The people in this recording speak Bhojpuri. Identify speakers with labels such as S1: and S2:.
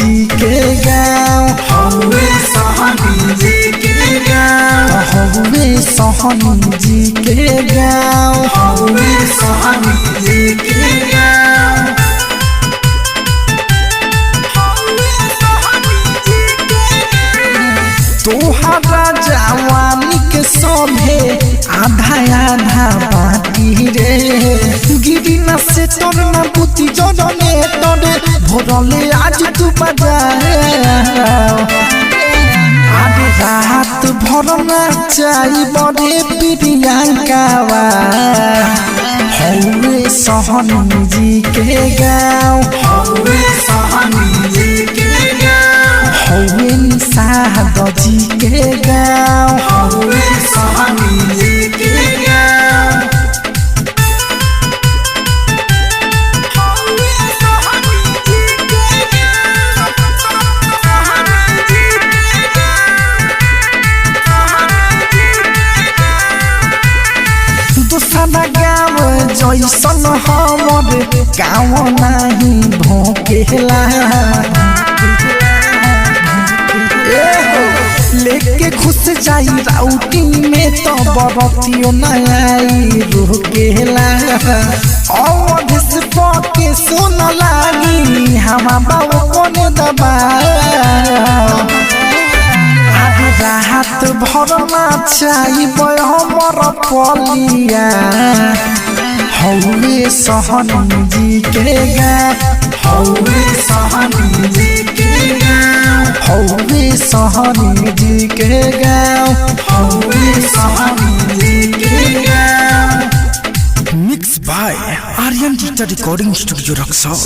S1: जी के गाँव
S2: हौवे सहनी जी के गाँव
S1: हौवे सहनी जी के गाँव
S2: हौवे सहनी जी के गाँव
S1: तोहरा जवानी के सभे आधा आधा बाटी रे गिरी न से तोर न बुद्धि जरने तोरे भोरले आज तू बजा आज रात भरना चाही बड़े प्रियंकावा हौवे सहनी जी के गाँव
S2: हौवे सहनी जी के गाँव
S1: हौवे निषाद जी के गाँव
S2: हौवे सहनी जी के गाँव हौवे सहनी जी के गाँव सहनी जी के गाँव
S1: दूसरा गाँव जैसन हमर गाँव नहीं भोंकेला लेके घुस जाई राउटी में तो बरतियो नहीं रुकेला और से पके सुन लागी हम बाबू कोने दबा आज रात भरना चाही हमर पलिया हौवे सहनी जी के गाँव
S2: हौवे सहनी जी के गाँव
S1: हौवे सहनी जी के गाँव
S2: हौवे सहनी जी के गाँव
S1: mix by Aryan digital recording studio Raxaul.